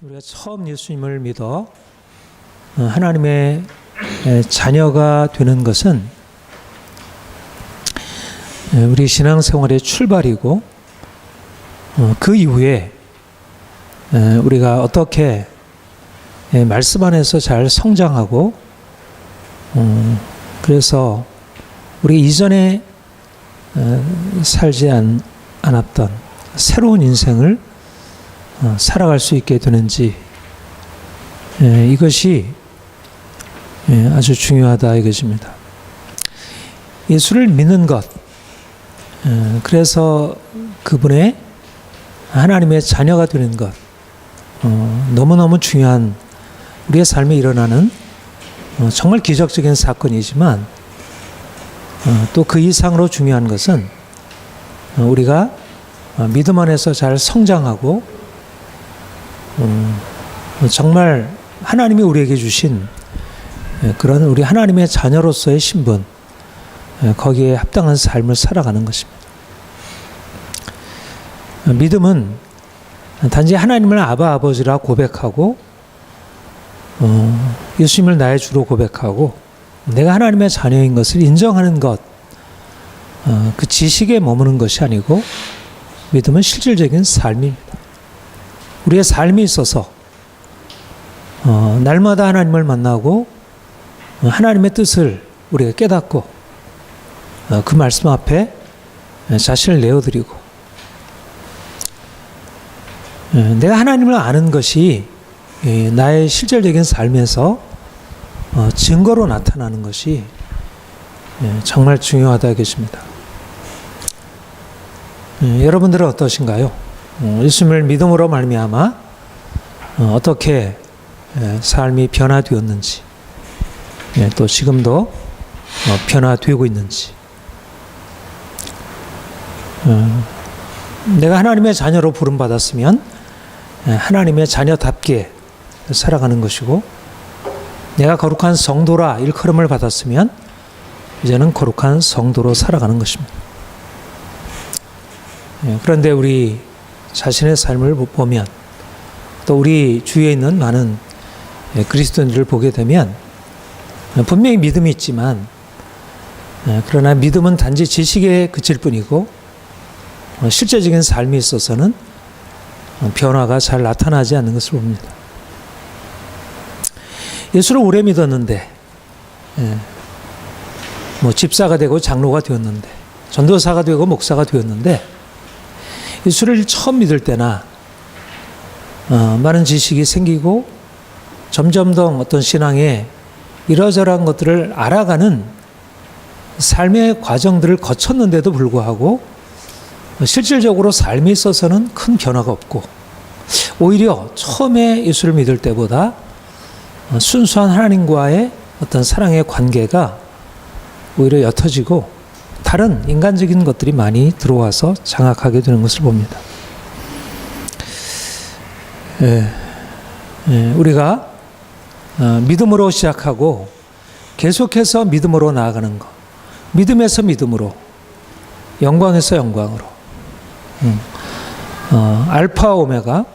우리가 처음 예수님을 믿어 하나님의 자녀가 되는 것은 우리 신앙생활의 출발이고, 그 이후에 우리가 어떻게 말씀 안에서 잘 성장하고, 그래서 우리 이전에 살지 않았던 새로운 인생을 살아갈 수 있게 되는지, 이것이 아주 중요하다 이것입니다. 예수를 믿는 것, 그래서 그분의 하나님의 자녀가 되는 것, 너무너무 중요한 우리의 삶에 일어나는 정말 기적적인 사건이지만, 또 그 이상으로 중요한 것은 우리가 믿음 안에서 잘 성장하고, 정말 하나님이 우리에게 주신 그런 우리 하나님의 자녀로서의 신분, 거기에 합당한 삶을 살아가는 것입니다. 믿음은 단지 하나님을 아바 아버지라 고백하고, 예수님을 나의 주로 고백하고, 내가 하나님의 자녀인 것을 인정하는 것, 그 지식에 머무는 것이 아니고, 믿음은 실질적인 삶입니다. 우리의 삶이 있어서 날마다 하나님을 만나고 하나님의 뜻을 우리가 깨닫고, 그 말씀 앞에 자신을 내어드리고, 내가 하나님을 아는 것이 나의 실질적인 삶에서 증거로 나타나는 것이 정말 중요하다 이것입니다. 여러분들은 어떠신가요? 예수님을 믿음으로 말미암아 어떻게 삶이 변화되었는지, 또 지금도 변화되고 있는지, 내가 하나님의 자녀로 부름받았으면 하나님의 자녀답게 살아가는 것이고, 내가 거룩한 성도라 일컬음을 받았으면 이제는 거룩한 성도로 살아가는 것입니다. 그런데 우리 자신의 삶을 보면, 또 우리 주위에 있는 많은 그리스도인들을 보게 되면 분명히 믿음이 있지만, 그러나 믿음은 단지 지식에 그칠 뿐이고 실제적인 삶에 있어서는 변화가 잘 나타나지 않는 것을 봅니다. 예수를 오래 믿었는데, 집사가 되고 장로가 되었는데, 전도사가 되고 목사가 되었는데, 예수를 처음 믿을 때나 많은 지식이 생기고 점점 더 어떤 신앙의 이러저러한 것들을 알아가는 삶의 과정들을 거쳤는데도 불구하고 실질적으로 삶에 있어서는 큰 변화가 없고, 오히려 처음에 예수를 믿을 때보다 순수한 하나님과의 어떤 사랑의 관계가 오히려 옅어지고 다른 인간적인 것들이 많이 들어와서 장악하게 되는 것을 봅니다. 우리가 믿음으로 시작하고 계속해서 믿음으로 나아가는 것, 믿음에서 믿음으로, 영광에서 영광으로, 알파 오메가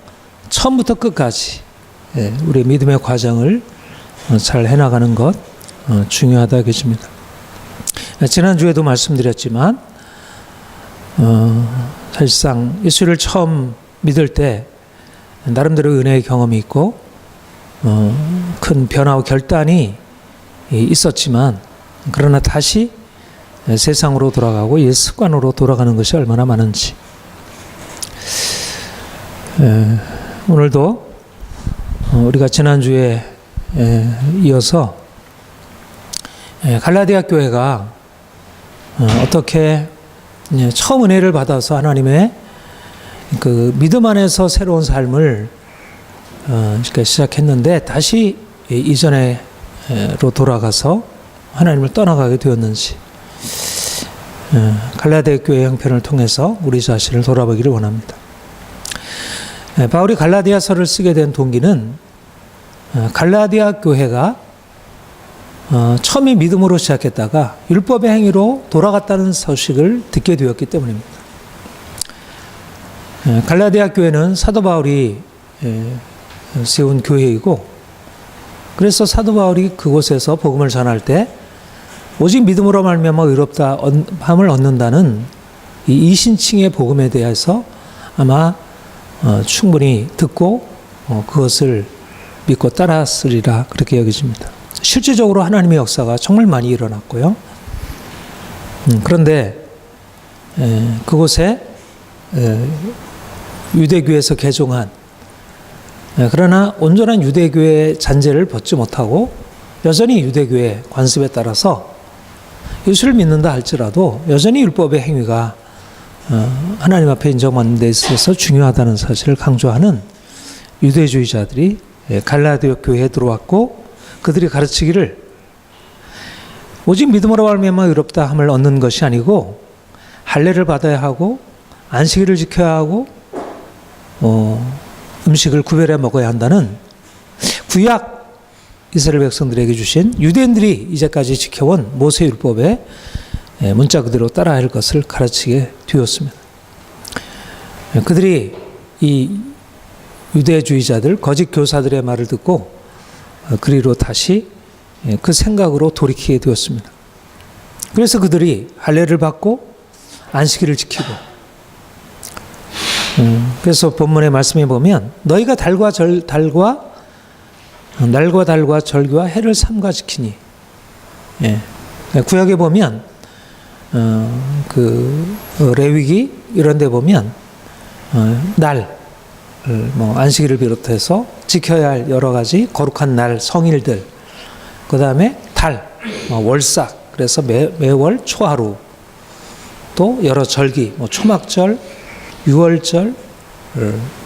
처음부터 끝까지 우리의 믿음의 과정을 잘 해나가는 것 중요하다 계십니다. 지난주에도 말씀드렸지만, 사실상 예수를 처음 믿을 때 나름대로 은혜의 경험이 있고 큰 변화와 결단이 있었지만, 그러나 다시 세상으로 돌아가고 옛 습관으로 돌아가는 것이 얼마나 많은지, 오늘도 우리가 지난주에 이어서 갈라디아 교회가 어떻게 처음 은혜를 받아서 하나님의 그 믿음 안에서 새로운 삶을 시작했는데 다시 이전으로 돌아가서 하나님을 떠나가게 되었는지, 갈라디아 교회 형편을 통해서 우리 자신을 돌아보기를 원합니다. 바울이 갈라디아서를 쓰게 된 동기는 갈라디아 교회가 처음에 믿음으로 시작했다가 율법의 행위로 돌아갔다는 소식을 듣게 되었기 때문입니다. 갈라디아 교회는 사도 바울이 세운 교회이고, 그래서 사도 바울이 그곳에서 복음을 전할 때 오직 믿음으로 말미암아 의롭다함을 얻는다는 이 이신칭의 복음에 대해서 아마 충분히 듣고 그것을 믿고 따랐으리라 그렇게 여겨집니다. 실질적으로 하나님의 역사가 정말 많이 일어났고요. 그런데 그곳에 유대교에서 개종한, 그러나 온전한 유대교의 잔재를 벗지 못하고 여전히 유대교의 관습에 따라서 예수를 믿는다 할지라도 여전히 율법의 행위가 하나님 앞에 인정받는 데 있어서 중요하다는 사실을 강조하는 유대주의자들이 갈라디아 교회에 들어왔고, 그들이 가르치기를 오직 믿음으로 말미암아 의롭다함을 얻는 것이 아니고 할례를 받아야 하고 안식일을 지켜야 하고 음식을 구별해 먹어야 한다는 구약 이스라엘 백성들에게 주신 유대인들이 이제까지 지켜온 모세율법의 문자 그대로 따라야 할 것을 가르치게 되었습니다. 그들이 이 유대주의자들, 거짓 교사들의 말을 듣고 그리로 다시 그 생각으로 돌이키게 되었습니다. 그래서 그들이 할례를 받고 안식일을 지키고, 그래서 본문의 말씀에 보면 너희가 날과 달과 절기와 해를 삼가 지키니, 구약에 보면 그 레위기 이런 데 보면 날, 안식일을 비롯해서 지켜야 할 여러 가지 거룩한 날, 성일들, 그 다음에 달, 월삭, 그래서 매월 초하루, 또 여러 절기, 초막절, 유월절,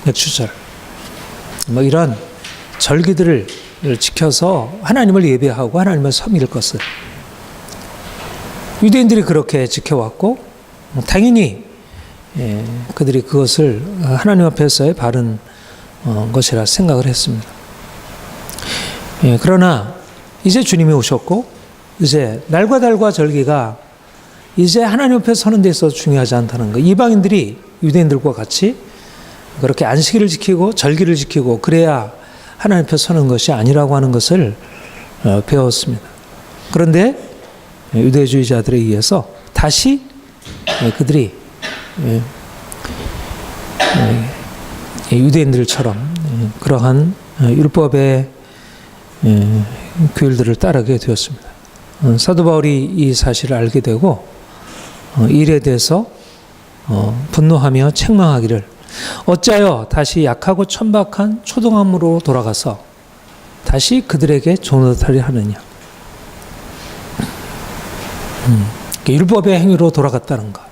맥주절, 이런 절기들을 지켜서 하나님을 예배하고 하나님을 섬길 것을 유대인들이 그렇게 지켜왔고, 당연히 그들이 그것을 하나님 앞에서의 바른 것이라 생각을 했습니다. 그러나 이제 주님이 오셨고, 이제 날과 달과 절기가 이제 하나님 앞에 서는 데 있어서 중요하지 않다는 것, 이방인들이 유대인들과 같이 그렇게 안식일을 지키고 절기를 지키고 그래야 하나님 앞에 서는 것이 아니라고 하는 것을 배웠습니다. 그런데 유대주의자들에 의해서 다시 그들이 유대인들처럼 그러한 율법의 규율들을 따르게 되었습니다. 사도 바울이 이 사실을 알게 되고 이 일에 대해서 분노하며 책망하기를 어찌하여 다시 약하고 천박한 초등함으로 돌아가서 다시 그들에게 종노릇하려 하느냐. 율법의 행위로 돌아갔다는 것,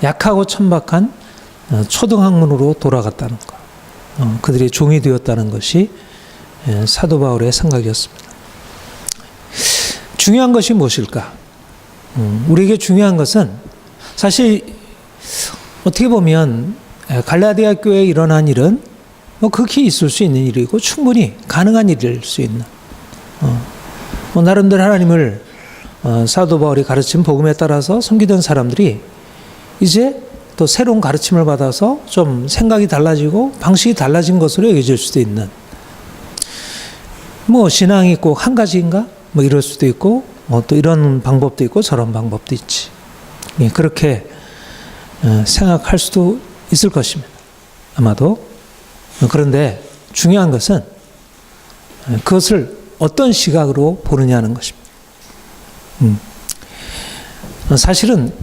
약하고 천박한 초등학문으로 돌아갔다는 것, 그들이 종이 되었다는 것이 사도 바울의 생각이었습니다. 중요한 것이 무엇일까? 우리에게 중요한 것은 사실 어떻게 보면 갈라디아 교회에 일어난 일은 극히 있을 수 있는 일이고 충분히 가능한 일일 수 있는, 나름대로 하나님을 사도 바울이 가르친 복음에 따라서 섬기던 사람들이 이제 또 새로운 가르침을 받아서 좀 생각이 달라지고 방식이 달라진 것으로 여겨질 수도 있는, 신앙이 꼭 한 가지인가? 이럴 수도 있고, 또 이런 방법도 있고 저런 방법도 있지. 그렇게 생각할 수도 있을 것입니다. 아마도. 그런데 중요한 것은 그것을 어떤 시각으로 보느냐는 것입니다. 사실은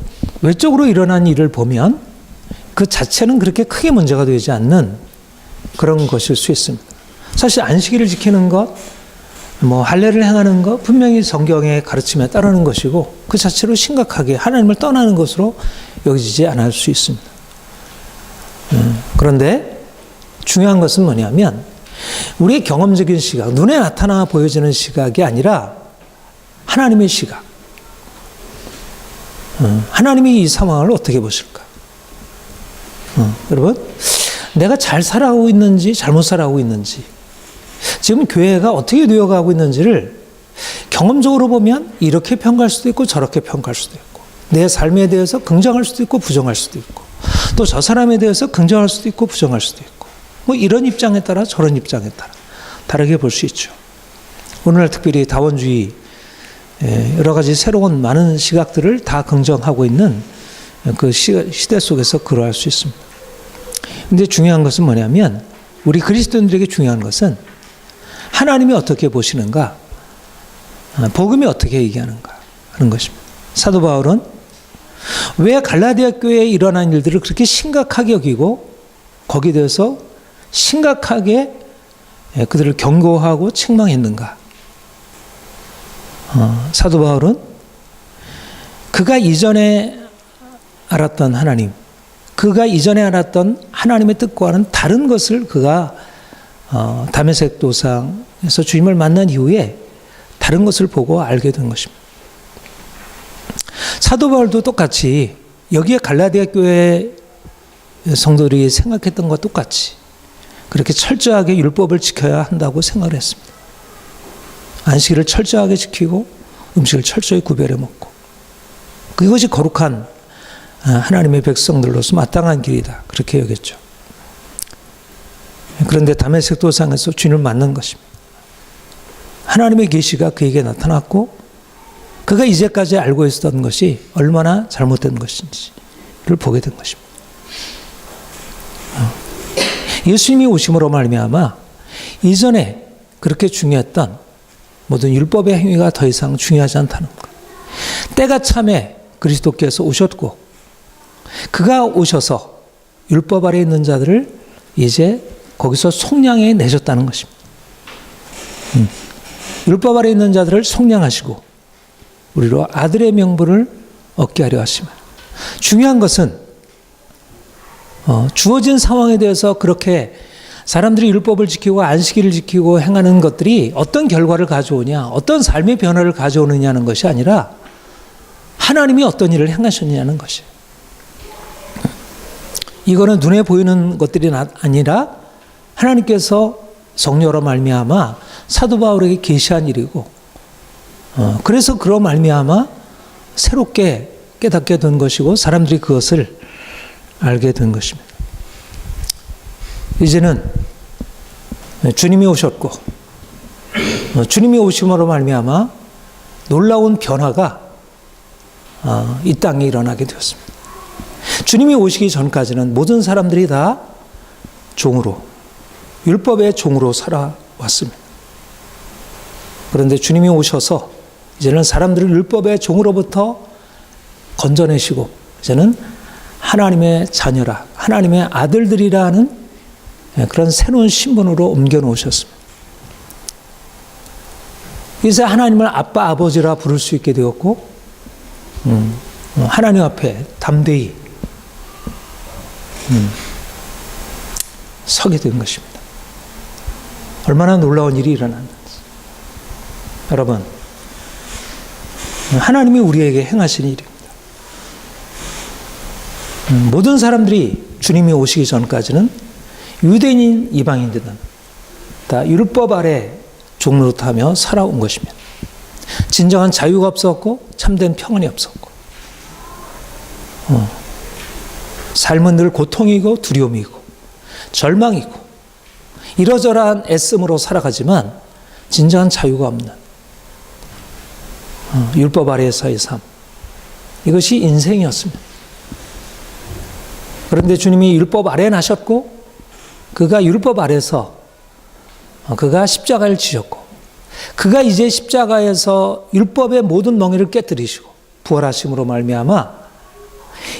외적으로 일어난 일을 보면 그 자체는 그렇게 크게 문제가 되지 않는 그런 것일 수 있습니다. 사실 안식일을 지키는 것, 할례를 행하는 것, 분명히 성경의 가르침에 따르는 것이고 그 자체로 심각하게 하나님을 떠나는 것으로 여기지 않을 수 있습니다. 그런데 중요한 것은 뭐냐면 우리의 경험적인 시각, 눈에 나타나 보여지는 시각이 아니라 하나님의 시각. 하나님이 이 상황을 어떻게 보실까? 여러분, 내가 잘 살아가고 있는지 잘못 살아가고 있는지, 지금 교회가 어떻게 되어가고 있는지를 경험적으로 보면 이렇게 평가할 수도 있고 저렇게 평가할 수도 있고, 내 삶에 대해서 긍정할 수도 있고 부정할 수도 있고, 또 저 사람에 대해서 긍정할 수도 있고 부정할 수도 있고, 뭐 이런 입장에 따라 저런 입장에 따라 다르게 볼 수 있죠. 오늘날 특별히 다원주의 여러 가지 새로운 많은 시각들을 다 긍정하고 있는 그 시대 속에서 그러할 수 있습니다. 근데 중요한 것은 뭐냐면 우리 그리스도인들에게 중요한 것은 하나님이 어떻게 보시는가, 복음이 어떻게 얘기하는가 하는 것입니다. 사도 바울은 왜 갈라디아 교회에 일어난 일들을 그렇게 심각하게 여기고 거기에 대해서 심각하게 그들을 경고하고 책망했는가? 사도 바울은 그가 이전에 알았던 하나님, 그가 이전에 알았던 하나님의 뜻과는 다른 것을 그가 다메섹 도상에서 주님을 만난 이후에 다른 것을 보고 알게 된 것입니다. 사도 바울도 똑같이 여기에 갈라디아 교회 성도들이 생각했던 것과 똑같이 그렇게 철저하게 율법을 지켜야 한다고 생각을 했습니다. 안식일을 철저하게 지키고 음식을 철저히 구별해 먹고 그것이 거룩한 하나님의 백성들로서 마땅한 길이다. 그렇게 여겼죠. 그런데 다메섹 도상에서 주님을 만난 것입니다. 하나님의 계시가 그에게 나타났고 그가 이제까지 알고 있었던 것이 얼마나 잘못된 것인지를 보게 된 것입니다. 예수님이 오심으로 말미암아 이전에 그렇게 중요했던 모든 율법의 행위가 더 이상 중요하지 않다는 것. 때가 참에 그리스도께서 오셨고 그가 오셔서 율법 아래 있는 자들을 이제 거기서 속량해 내셨다는 것입니다. 율법 아래 있는 자들을 속량하시고 우리로 아들의 명분을 얻게 하려 하십니다. 중요한 것은 주어진 상황에 대해서 그렇게 사람들이 율법을 지키고 안식일을 지키고 행하는 것들이 어떤 결과를 가져오냐, 어떤 삶의 변화를 가져오느냐는 것이 아니라 하나님이 어떤 일을 행하셨느냐는 것이에요. 이거는 눈에 보이는 것들이 아니라 하나님께서 성령으로 말미암아 사도 바울에게 계시한 일이고 그래서 그로 말미암아 새롭게 깨닫게 된 것이고 사람들이 그것을 알게 된 것입니다. 이제는 주님이 오셨고 주님이 오심으로 말미암아 놀라운 변화가 이 땅에 일어나게 되었습니다. 주님이 오시기 전까지는 모든 사람들이 다 종으로 율법의 종으로 살아왔습니다. 그런데 주님이 오셔서 이제는 사람들을 율법의 종으로부터 건져내시고 이제는 하나님의 자녀라, 하나님의 아들들이라는 그런 새로운 신분으로 옮겨 놓으셨습니다. 이제 하나님을 아빠, 아버지라 부를 수 있게 되었고 하나님 앞에 담대히 서게 된 것입니다. 얼마나 놀라운 일이 일어났는지. 여러분, 하나님이 우리에게 행하신 일입니다. 모든 사람들이 주님이 오시기 전까지는 유대인, 이방인들은 다 율법 아래 종노릇하며 살아온 것입니다. 진정한 자유가 없었고 참된 평안이 없었고 삶은 늘 고통이고 두려움이고 절망이고 이러저러한 애씀으로 살아가지만 진정한 자유가 없는 율법 아래에서의 삶, 이것이 인생이었습니다. 그런데 주님이 율법 아래 나셨고 그가 율법 아래서 그가 십자가를 지셨고 그가 이제 십자가에서 율법의 모든 멍에를 깨뜨리시고 부활하심으로 말미암아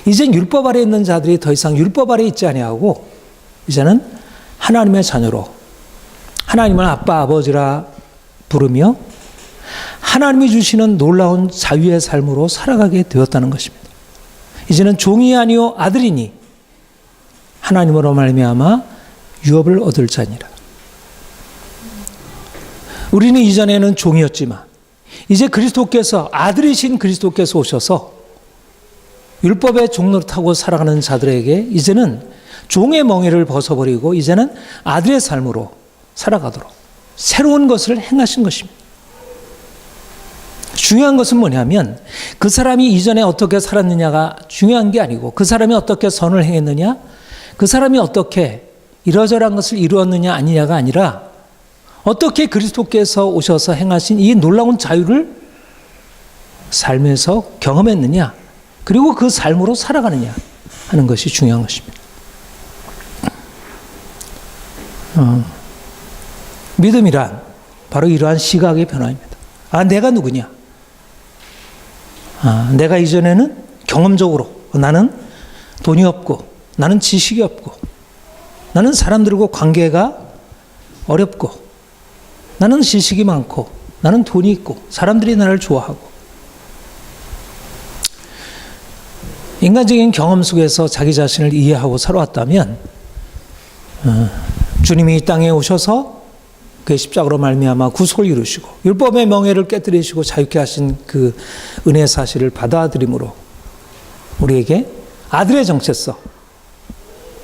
이젠 율법 아래 있는 자들이 더 이상 율법 아래 있지 아니하고 이제는 하나님의 자녀로 하나님을 아빠 아버지라 부르며 하나님이 주시는 놀라운 자유의 삶으로 살아가게 되었다는 것입니다. 이제는 종이 아니요 아들이니 하나님으로 말미암아 유업을 얻을 자니라. 우리는 이전에는 종이었지만 이제 그리스도께서 아들이신 그리스도께서 오셔서 율법의 종노릇하고 살아가는 자들에게 이제는 종의 멍에를 벗어버리고 이제는 아들의 삶으로 살아가도록 새로운 것을 행하신 것입니다. 중요한 것은 뭐냐면 그 사람이 이전에 어떻게 살았느냐가 중요한 게 아니고 그 사람이 어떻게 선을 행했느냐, 그 사람이 어떻게 이러저러한 것을 이루었느냐 아니냐가 아니라 어떻게 그리스도께서 오셔서 행하신 이 놀라운 자유를 삶에서 경험했느냐, 그리고 그 삶으로 살아가느냐 하는 것이 중요한 것입니다. 믿음이란 바로 이러한 시각의 변화입니다. 내가 누구냐? 내가 이전에는 경험적으로 나는 돈이 없고, 나는 지식이 없고, 나는 사람들과 관계가 어렵고, 나는 지식이 많고, 나는 돈이 있고, 사람들이 나를 좋아하고. 인간적인 경험 속에서 자기 자신을 이해하고 살아왔다면 주님이 이 땅에 오셔서 그의 십자가로 말미암아 구속을 이루시고 율법의 명예를 깨뜨리시고 자유케 하신 그 은혜의 사실을 받아들임으로 우리에게 아들의 정체성,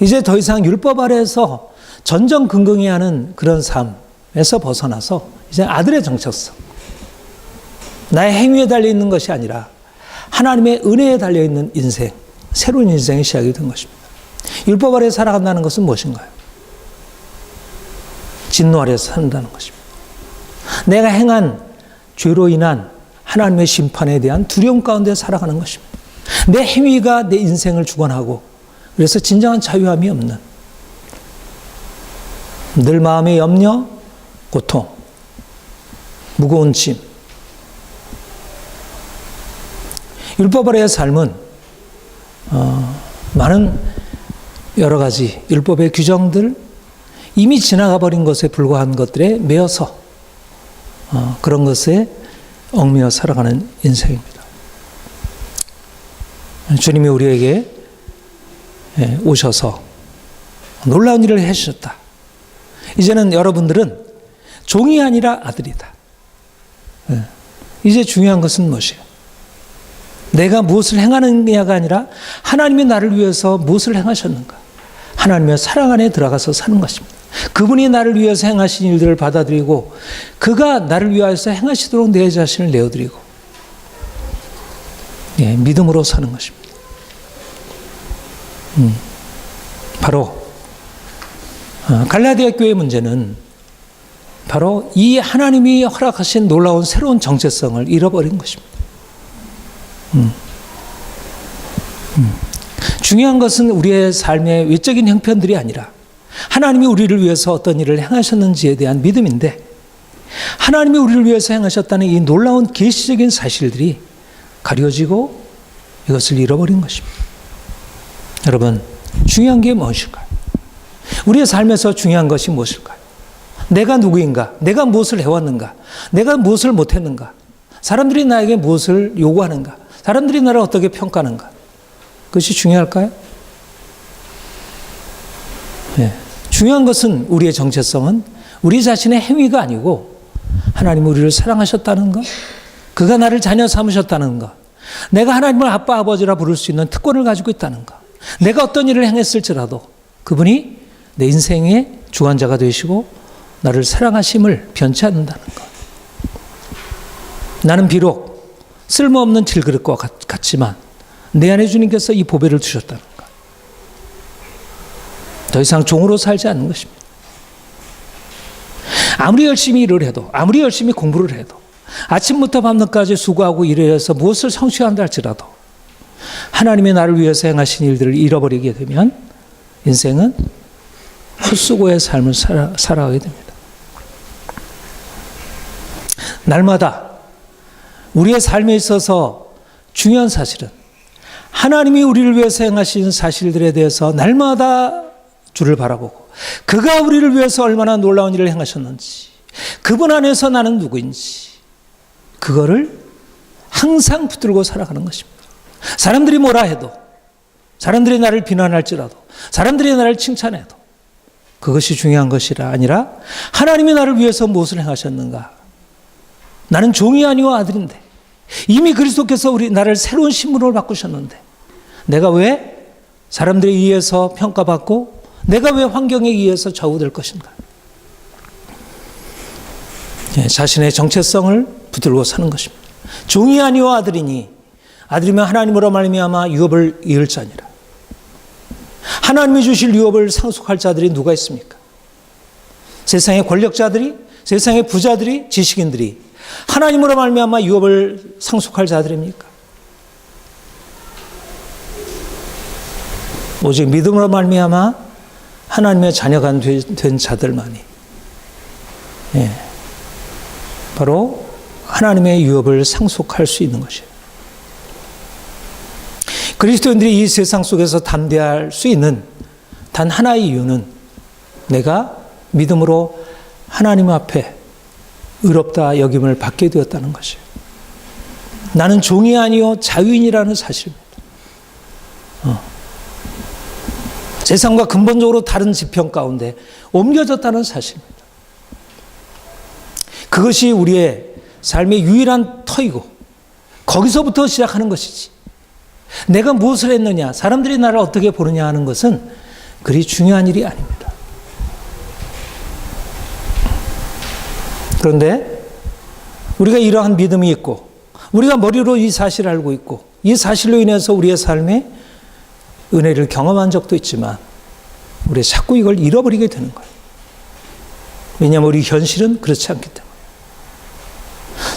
이제 더 이상 율법 아래에서 전전긍긍해하는 그런 삶에서 벗어나서 이제 아들의 정체성, 나의 행위에 달려있는 것이 아니라 하나님의 은혜에 달려있는 인생, 새로운 인생이 시작이 된 것입니다. 율법 아래 살아간다는 것은 무엇인가요? 진노 아래서 산다는 것입니다. 내가 행한 죄로 인한 하나님의 심판에 대한 두려움 가운데 살아가는 것입니다. 내 행위가 내 인생을 주관하고, 그래서 진정한 자유함이 없는, 늘 마음의 염려, 고통, 무거운 짐. 율법 아래의 삶은 많은 여러 가지 율법의 규정들, 이미 지나가 버린 것에 불과한 것들에 매여서 그런 것에 얽매여 살아가는 인생입니다. 주님이 우리에게 오셔서 놀라운 일을 해주셨다. 이제는 여러분들은 종이 아니라 아들이다. 이제 중요한 것은 무엇이에요? 내가 무엇을 행하느냐가 아니라 하나님이 나를 위해서 무엇을 행하셨는가? 하나님의 사랑 안에 들어가서 사는 것입니다. 그분이 나를 위해서 행하신 일들을 받아들이고 그가 나를 위하여서 행하시도록 내 자신을 내어드리고 믿음으로 사는 것입니다. 바로 갈라디아 교회의 문제는 바로 이 하나님이 허락하신 놀라운 새로운 정체성을 잃어버린 것입니다. 중요한 것은 우리의 삶의 외적인 형편들이 아니라 하나님이 우리를 위해서 어떤 일을 행하셨는지에 대한 믿음인데, 하나님이 우리를 위해서 행하셨다는 이 놀라운 계시적인 사실들이 가려지고 이것을 잃어버린 것입니다. 여러분, 중요한 게 무엇일까요? 우리의 삶에서 중요한 것이 무엇일까요? 내가 누구인가? 내가 무엇을 해왔는가? 내가 무엇을 못했는가? 사람들이 나에게 무엇을 요구하는가? 사람들이 나를 어떻게 평가하는가? 그것이 중요할까요? 중요한 것은 우리의 정체성은 우리 자신의 행위가 아니고 하나님이 우리를 사랑하셨다는 것, 그가 나를 자녀 삼으셨다는 것, 내가 하나님을 아빠 아버지라 부를 수 있는 특권을 가지고 있다는 것, 내가 어떤 일을 행했을지라도 그분이 내 인생의 주관자가 되시고 나를 사랑하심을 변치 않는다는 것. 나는 비록 쓸모없는 질그릇과 같지만 내 안에 주님께서 이 보배를 주셨다는 것. 더 이상 종으로 살지 않는 것입니다. 아무리 열심히 일을 해도, 아무리 열심히 공부를 해도, 아침부터 밤늦까지 수고하고 일해서 무엇을 성취한다 할지라도 하나님이 나를 위해서 행하신 일들을 잃어버리게 되면 인생은 헛수고의 삶을 살아가게 됩니다. 날마다 우리의 삶에 있어서 중요한 사실은 하나님이 우리를 위해서 행하신 사실들에 대해서 날마다 주를 바라보고 그가 우리를 위해서 얼마나 놀라운 일을 행하셨는지, 그분 안에서 나는 누구인지, 그거를 항상 붙들고 살아가는 것입니다. 사람들이 뭐라 해도, 사람들이 나를 비난할지라도, 사람들이 나를 칭찬해도 그것이 중요한 것이라 아니라 하나님이 나를 위해서 무엇을 행하셨는가? 나는 종이 아니오 아들인데 이미 그리스도께서 나를 새로운 신분으로 바꾸셨는데 내가 왜 사람들에 의해서 평가받고 내가 왜 환경에 의해서 좌우될 것인가? 자신의 정체성을 붙들고 사는 것입니다. 종이 아니오 아들이니, 아들이면 하나님으로 말미암아 유업을 이을 자니라. 하나님이 주실 유업을 상속할 자들이 누가 있습니까? 세상의 권력자들이, 세상의 부자들이, 지식인들이 하나님으로 말미암아 유업을 상속할 자들입니까? 오직 믿음으로 말미암아 하나님의 자녀가 된 자들만이 바로 하나님의 유업을 상속할 수 있는 것이에요. 그리스도인들이 이 세상 속에서 담대할 수 있는 단 하나의 이유는 내가 믿음으로 하나님 앞에 의롭다 여김을 받게 되었다는 것이에요. 나는 종이 아니요 자유인이라는 사실입니다. 세상과 근본적으로 다른 지평 가운데 옮겨졌다는 사실입니다. 그것이 우리의 삶의 유일한 터이고 거기서부터 시작하는 것이지, 내가 무엇을 했느냐, 사람들이 나를 어떻게 보느냐 하는 것은 그리 중요한 일이 아닙니다. 그런데 우리가 이러한 믿음이 있고 우리가 머리로 이 사실을 알고 있고 이 사실로 인해서 우리의 삶에 은혜를 경험한 적도 있지만 우리가 자꾸 이걸 잃어버리게 되는 거예요. 왜냐하면 우리 현실은 그렇지 않기 때문에.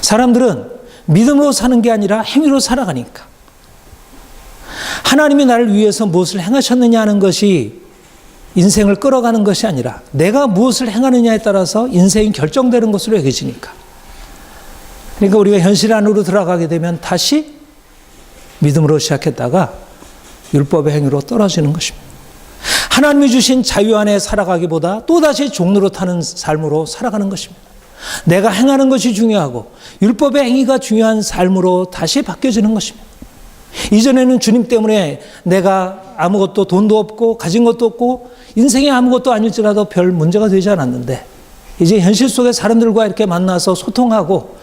사람들은 믿음으로 사는 게 아니라 행위로 살아가니까 하나님이 나를 위해서 무엇을 행하셨느냐 하는 것이 인생을 끌어가는 것이 아니라 내가 무엇을 행하느냐에 따라서 인생이 결정되는 것으로 여겨지니까, 그러니까 우리가 현실 안으로 들어가게 되면 다시 믿음으로 시작했다가 율법의 행위로 떨어지는 것입니다. 하나님이 주신 자유 안에 살아가기보다 또다시 종로로 타는 삶으로 살아가는 것입니다. 내가 행하는 것이 중요하고 율법의 행위가 중요한 삶으로 다시 바뀌어지는 것입니다. 이전에는 주님 때문에 내가 아무것도 돈도 없고 가진 것도 없고 인생에 아무것도 아닐지라도 별 문제가 되지 않았는데, 이제 현실 속에 사람들과 이렇게 만나서 소통하고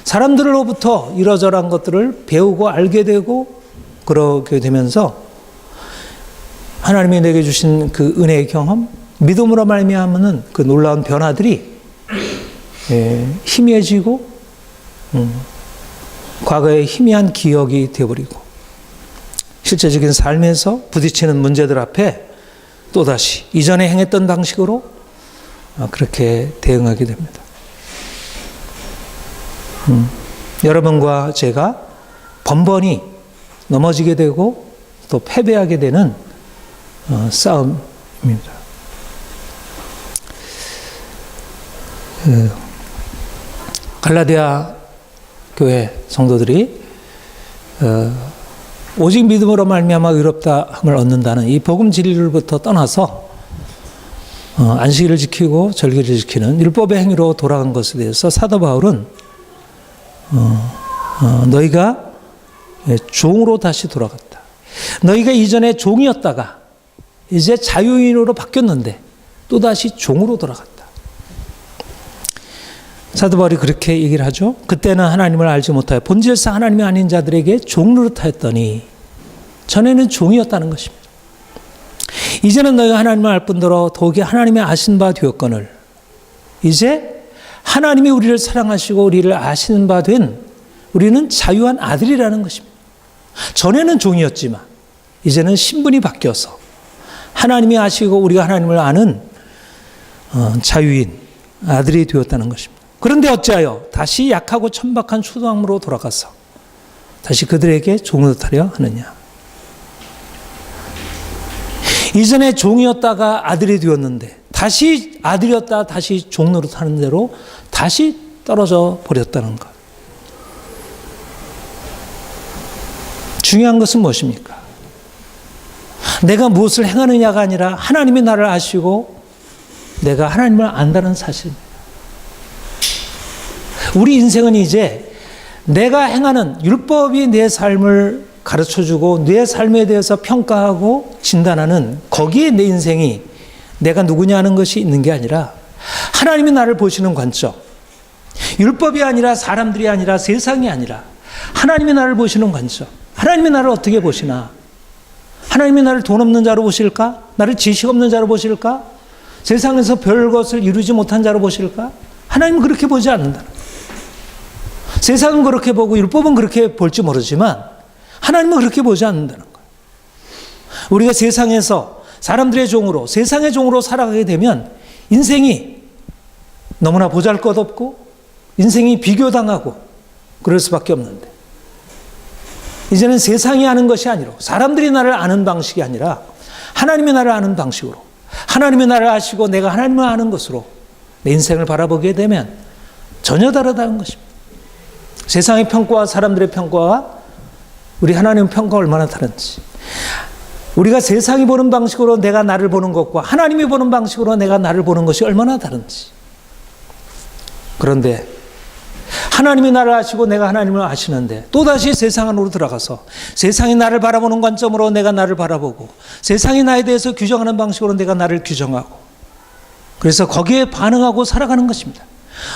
사람들로부터 이러저러한 것들을 배우고 알게 되고 그러게 되면서 하나님이 내게 주신 그 은혜의 경험, 믿음으로 말미암는 그 놀라운 변화들이 희미해지고 과거의 희미한 기억이 되어버리고 실제적인 삶에서 부딪히는 문제들 앞에 또다시 이전에 행했던 방식으로 그렇게 대응하게 됩니다. 여러분과 제가 번번이 넘어지게 되고 또 패배하게 되는 싸움입니다. 갈라디아 교회 성도들이 오직 믿음으로 말미암아 의롭다함을 얻는다는 이 복음 진리로부터 떠나서 안식일을 지키고 절기를 지키는 율법의 행위로 돌아간 것에 대해서 사도 바울은 너희가 종으로 다시 돌아갔다. 너희가 이전에 종이었다가 이제 자유인으로 바뀌었는데 또다시 종으로 돌아갔다. 사도 바울이 그렇게 얘기를 하죠. 그때는 하나님을 알지 못하여 본질상 하나님이 아닌 자들에게 종노릇하였더니 전에는 종이었다는 것입니다. 이제는 너희가 하나님을 알 뿐더러 더욱이 하나님의 아신 바 되었거늘 이제 하나님이 우리를 사랑하시고 우리를 아시는 바 된 우리는 자유한 아들이라는 것입니다. 전에는 종이었지만 이제는 신분이 바뀌어서 하나님이 아시고 우리가 하나님을 아는 자유인 아들이 되었다는 것입니다. 그런데 어찌하여 다시 약하고 천박한 초등학으로 돌아가서 다시 그들에게 종노릇하려 하느냐. 이전에 종이었다가 아들이 되었는데 다시 아들이었다 다시 종노릇하는 대로 다시 떨어져 버렸다는 것. 중요한 것은 무엇입니까? 내가 무엇을 행하느냐가 아니라 하나님이 나를 아시고 내가 하나님을 안다는 사실입니다. 우리 인생은 이제 내가 행하는 율법이 내 삶을 가르쳐주고 내 삶에 대해서 평가하고 진단하는 거기에 내 인생이 내가 누구냐 하는 것이 있는 게 아니라 하나님이 나를 보시는 관점, 율법이 아니라 사람들이 아니라 세상이 아니라 하나님이 나를 보시는 관점, 하나님이 나를 어떻게 보시나? 하나님이 나를 돈 없는 자로 보실까? 나를 지식 없는 자로 보실까? 세상에서 별 것을 이루지 못한 자로 보실까? 하나님은 그렇게 보지 않는다. 세상은 그렇게 보고 율법은 그렇게 볼지 모르지만 하나님은 그렇게 보지 않는다는 거예요. 우리가 세상에서 사람들의 종으로, 세상의 종으로 살아가게 되면 인생이 너무나 보잘것없고 인생이 비교당하고 그럴 수밖에 없는데, 이제는 세상이 아는 것이 아니라, 사람들이 나를 아는 방식이 아니라 하나님이 나를 아는 방식으로, 하나님이 나를 아시고 내가 하나님을 아는 것으로 내 인생을 바라보게 되면 전혀 다르다는 것입니다. 세상의 평가와 사람들의 평가와 우리 하나님의 평가가 얼마나 다른지, 우리가 세상이 보는 방식으로 내가 나를 보는 것과 하나님이 보는 방식으로 내가 나를 보는 것이 얼마나 다른지. 그런데 하나님이 나를 아시고 내가 하나님을 아시는데 또다시 세상 안으로 들어가서 세상이 나를 바라보는 관점으로 내가 나를 바라보고 세상이 나에 대해서 규정하는 방식으로 내가 나를 규정하고, 그래서 거기에 반응하고 살아가는 것입니다.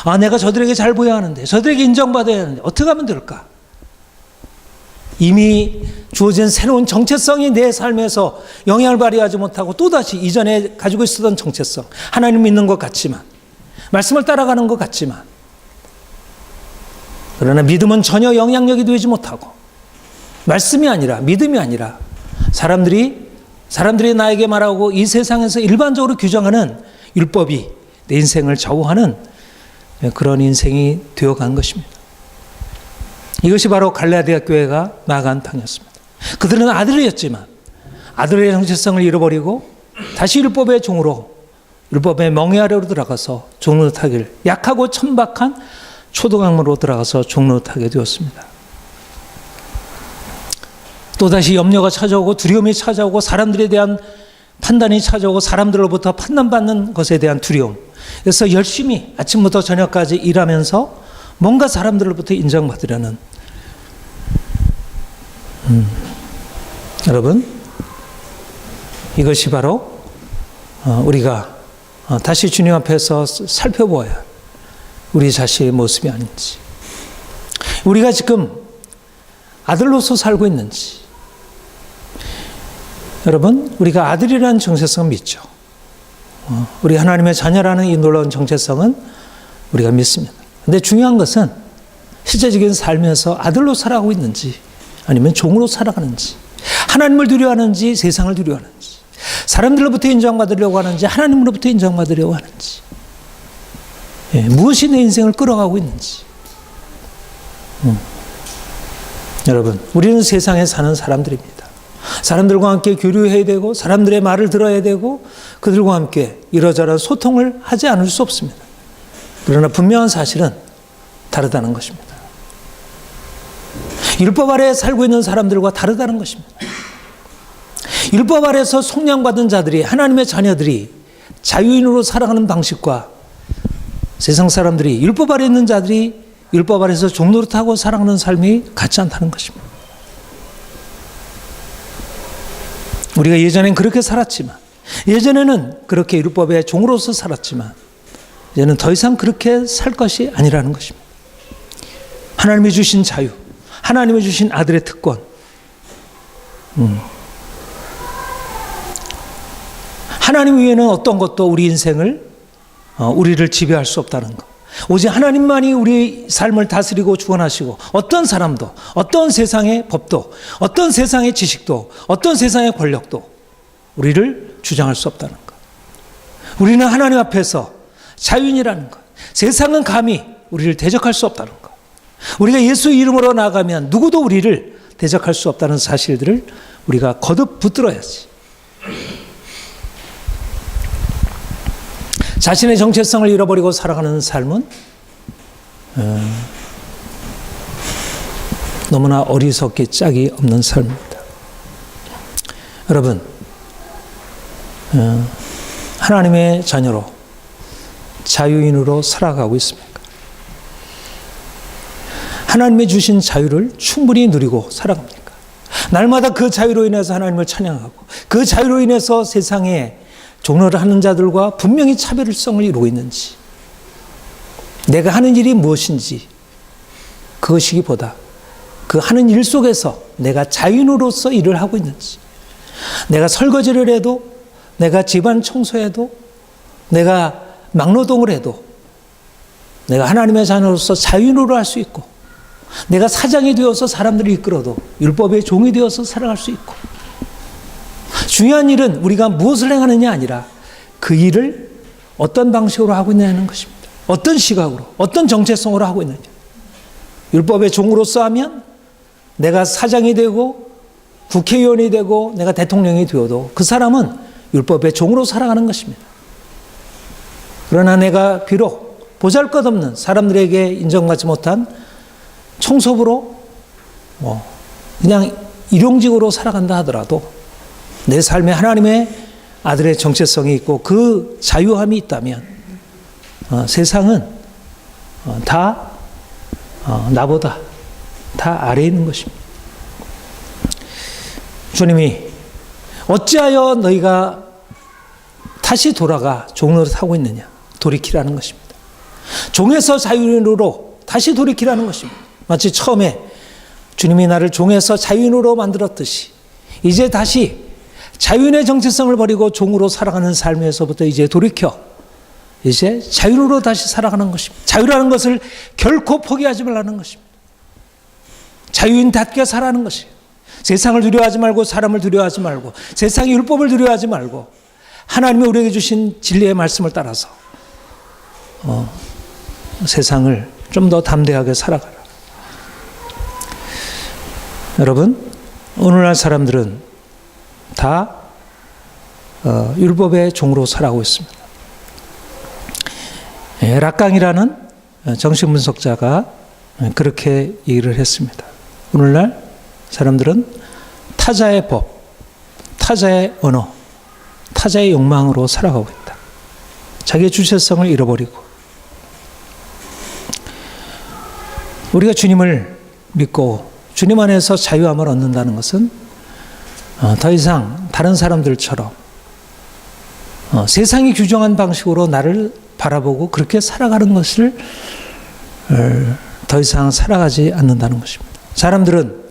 아, 내가 저들에게 잘 보여야 하는데, 저들에게 인정받아야 하는데 어떻게 하면 될까? 이미 주어진 새로운 정체성이 내 삶에서 영향을 발휘하지 못하고 또다시 이전에 가지고 있었던 정체성, 하나님 믿는 것 같지만, 말씀을 따라가는 것 같지만, 그러나 믿음은 전혀 영향력이 되지 못하고, 말씀이 아니라 믿음이 아니라 사람들이 나에게 말하고 이 세상에서 일반적으로 규정하는 율법이 내 인생을 좌우하는 그런 인생이 되어간 것입니다. 이것이 바로 갈라디아 교회가 나아간 땅이었습니다. 그들은 아들이었지만 아들의 정체성을 잃어버리고 다시 율법의 종으로, 율법의 멍에 아래로 들어가서 종노릇하기를, 약하고 천박한 초등학문으로 들어가서 종노릇하게 되었습니다. 또다시 염려가 찾아오고 두려움이 찾아오고 사람들에 대한 판단이 찾아오고 사람들로부터 판단받는 것에 대한 두려움. 그래서 열심히 아침부터 저녁까지 일하면서 뭔가 사람들로부터 인정받으려는, 여러분, 이것이 바로 우리가 다시 주님 앞에서 살펴보아야 우리 자신의 모습이 아닌지, 우리가 지금 아들로서 살고 있는지. 여러분, 우리가 아들이라는 정체성은 믿죠. 우리 하나님의 자녀라는 이 놀라운 정체성은 우리가 믿습니다. 근데 중요한 것은 실제적인 삶에서 아들로 살아가고 있는지 아니면 종으로 살아가는지, 하나님을 두려워하는지 세상을 두려워하는지, 사람들로부터 인정받으려고 하는지 하나님으로부터 인정받으려고 하는지, 무엇이 내 인생을 끌어가고 있는지. 여러분, 우리는 세상에 사는 사람들입니다. 사람들과 함께 교류해야 되고 사람들의 말을 들어야 되고 그들과 함께 이러저러한 소통을 하지 않을 수 없습니다. 그러나 분명한 사실은 다르다는 것입니다. 율법 아래에 살고 있는 사람들과 다르다는 것입니다. 율법 아래에서 속량받은 자들이, 하나님의 자녀들이 자유인으로 살아가는 방식과 세상 사람들이, 율법 아래에 있는 자들이 율법 아래에서 종노릇하고 살아가는 삶이 같지 않다는 것입니다. 우리가 예전엔 그렇게 살았지만, 예전에는 그렇게 율법의 종으로서 살았지만 이제는 더 이상 그렇게 살 것이 아니라는 것입니다. 하나님이 주신 자유, 하나님이 주신 아들의 특권, 하나님 외에는 어떤 것도 우리 인생을, 우리를 지배할 수 없다는 것. 오직 하나님만이 우리 삶을 다스리고 주관하시고 어떤 사람도, 어떤 세상의 법도, 어떤 세상의 지식도, 어떤 세상의 권력도 우리를 주장할 수 없다는 것. 우리는 하나님 앞에서 자유인이라는 것. 세상은 감히 우리를 대적할 수 없다는 것. 우리가 예수 이름으로 나아가면 누구도 우리를 대적할 수 없다는 사실들을 우리가 거듭 붙들어야지. 자신의 정체성을 잃어버리고 살아가는 삶은 너무나 어리석기 짝이 없는 삶입니다. 여러분, 하나님의 자녀로 자유인으로 살아가고 있습니까? 하나님이 주신 자유를 충분히 누리고 살아갑니까? 날마다 그 자유로 인해서 하나님을 찬양하고 그 자유로 인해서 세상에 종로를 하는 자들과 분명히 차별성을 이루고 있는지, 내가 하는 일이 무엇인지 그것이기보다 그 하는 일 속에서 내가 자유인으로서 일을 하고 있는지, 내가 설거지를 해도, 내가 집안 청소해도, 내가 막노동을 해도 내가 하나님의 자녀로서 자유인으로 할 수 있고, 내가 사장이 되어서 사람들을 이끌어도 율법의 종이 되어서 살아갈 수 있고, 중요한 일은 우리가 무엇을 행하느냐 아니라 그 일을 어떤 방식으로 하고 있느냐는 것입니다. 어떤 시각으로, 어떤 정체성으로 하고 있느냐. 율법의 종으로서 하면 내가 사장이 되고 국회의원이 되고 내가 대통령이 되어도 그 사람은 율법의 종으로 살아가는 것입니다. 그러나 내가 비록 보잘것없는 사람들에게 인정받지 못한 청소부로 그냥 일용직으로 살아간다 하더라도 내 삶에 하나님의 아들의 정체성이 있고 그 자유함이 있다면 세상은 다 나보다 다 아래에 있는 것입니다. 주님이 어찌하여 너희가 다시 돌아가 종으로 타고 있느냐. 돌이키라는 것입니다. 종에서 자유인으로 다시 돌이키라는 것입니다. 마치 처음에 주님이 나를 종에서 자유인으로 만들었듯이 이제 다시 자유인의 정체성을 버리고 종으로 살아가는 삶에서부터 이제 돌이켜 이제 자유로 다시 살아가는 것입니다. 자유라는 것을 결코 포기하지 말라는 것입니다. 자유인답게 살아가는 것이에요. 세상을 두려워하지 말고 사람을 두려워하지 말고 세상의 율법을 두려워하지 말고 하나님이 우리에게 주신 진리의 말씀을 따라서 세상을 좀 더 담대하게 살아가라. 여러분, 오늘날 사람들은 다 율법의 종으로 살아가고 있습니다. 락강이라는 정신분석자가 그렇게 얘기를 했습니다. 오늘날 사람들은 타자의 법, 타자의 언어, 타자의 욕망으로 살아가고 있다. 자기의 주체성을 잃어버리고 우리가 주님을 믿고 주님 안에서 자유함을 얻는다는 것은 더 이상 다른 사람들처럼 세상이 규정한 방식으로 나를 바라보고 그렇게 살아가는 것을 더 이상 살아가지 않는다는 것입니다. 사람들은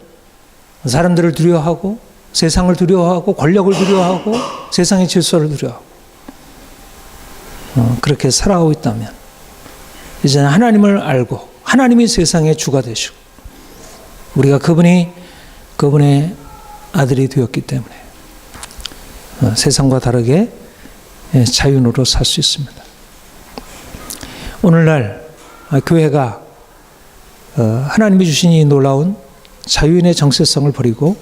사람들을 두려워하고 세상을 두려워하고 권력을 두려워하고 세상의 질서를 두려워하고 그렇게 살아가고 있다면 이제는 하나님을 알고 하나님이 세상의 주가 되시고 우리가 그분의 아들이 되었기 때문에 세상과 다르게 자유인으로 살 수 있습니다. 오늘날 교회가 하나님이 주신 이 놀라운 자유인의 정체성을 버리고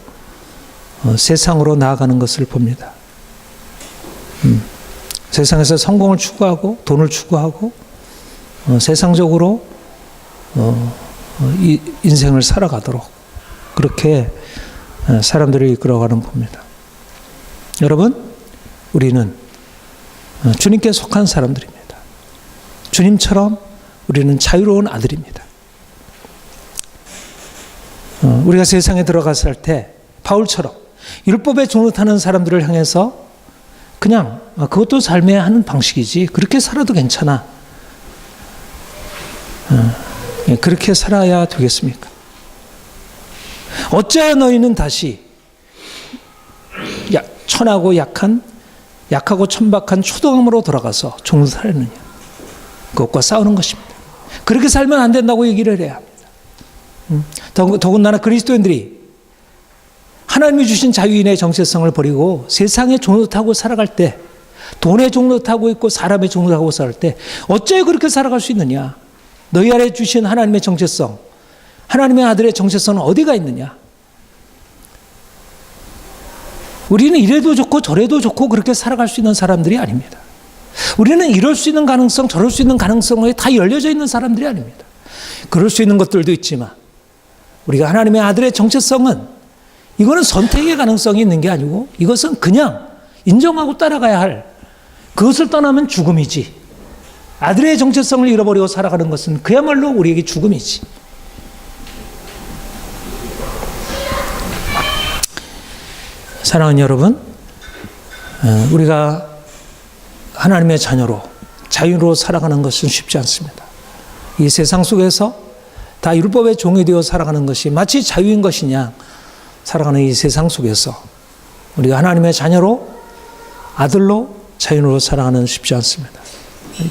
세상으로 나아가는 것을 봅니다. 세상에서 성공을 추구하고 돈을 추구하고 세상적으로 인생을 살아가도록 그렇게 사람들을 이끌어가는 봅니다. 여러분, 우리는 주님께 속한 사람들입니다. 주님처럼 우리는 자유로운 아들입니다. 우리가 세상에 들어갔을 때 바울처럼 율법에 종노릇하는 사람들을 향해서 그냥 그것도 삶의 하는 방식이지 그렇게 살아도 괜찮아. 그렇게 살아야 되겠습니까? 어찌하여 너희는 다시 천하고 약하고 천박한 초동함으로 돌아가서 종으로 살았느냐. 그것과 싸우는 것입니다. 그렇게 살면 안 된다고 얘기를 해야 합니다. 더군다나 그리스도인들이 하나님이 주신 자유인의 정체성을 버리고 세상의 종노릇하고 살아갈 때 돈의 종노릇하고 있고 사람의 종노릇하고 살아갈 때 어째 그렇게 살아갈 수 있느냐. 너희 아래 주신 하나님의 정체성, 하나님의 아들의 정체성은 어디가 있느냐. 우리는 이래도 좋고 저래도 좋고 그렇게 살아갈 수 있는 사람들이 아닙니다. 우리는 이럴 수 있는 가능성, 저럴 수 있는 가능성에 다 열려져 있는 사람들이 아닙니다. 그럴 수 있는 것들도 있지만 우리가 하나님의 아들의 정체성은 이거는 선택의 가능성이 있는 게 아니고 이것은 그냥 인정하고 따라가야 할 그것을 떠나면 죽음이지. 아들의 정체성을 잃어버리고 살아가는 것은 그야말로 우리에게 죽음이지. 사랑하는 여러분, 우리가 하나님의 자녀로 자유로 살아가는 것은 쉽지 않습니다. 이 세상 속에서 다 율법의 종이 되어 살아가는 것이 마치 자유인 것이냐 살아가는 이 세상 속에서 우리가 하나님의 자녀로 아들로 자유로 살아가는 쉽지 않습니다.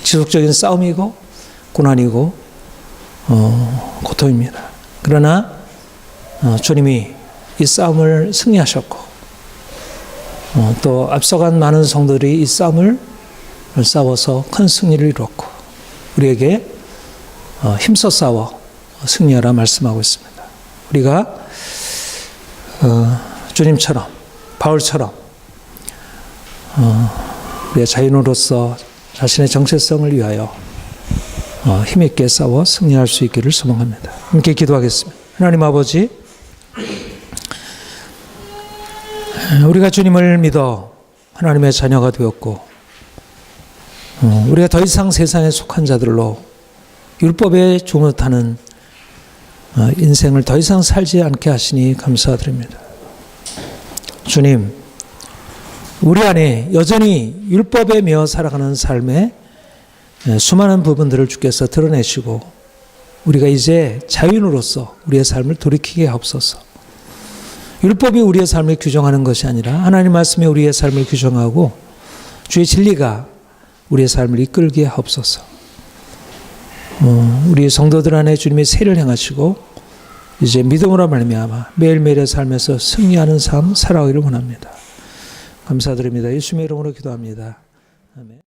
지속적인 싸움이고 고난이고 고통입니다. 그러나 주님이 이 싸움을 승리하셨고 또 앞서간 많은 성도들이 이 싸움을 싸워서 큰 승리를 이루었고 우리에게 힘써 싸워 승리하라 말씀하고 있습니다. 우리가 주님처럼 바울처럼 우리의 자연으로서 자신의 정체성을 위하여 힘있게 싸워 승리할 수 있기를 소망합니다. 함께 기도하겠습니다. 하나님 아버지, 우리가 주님을 믿어 하나님의 자녀가 되었고 우리가 더 이상 세상에 속한 자들로 율법에 종노타는 인생을 더 이상 살지 않게 하시니 감사드립니다. 주님, 우리 안에 여전히 율법에 매어 살아가는 삶의 수많은 부분들을 주께서 드러내시고 우리가 이제 자유인으로서 우리의 삶을 돌이키게 하옵소서. 율법이 우리의 삶을 규정하는 것이 아니라 하나님 말씀이 우리의 삶을 규정하고 주의 진리가 우리의 삶을 이끌게 하옵소서. 우리 성도들 안에 주님의 세를 행하시고 이제 믿음으로 말미암아 매일매일의 삶에서 승리하는 삶 살아가기를 원합니다. 감사드립니다. 예수님의 이름으로 기도합니다. 아멘.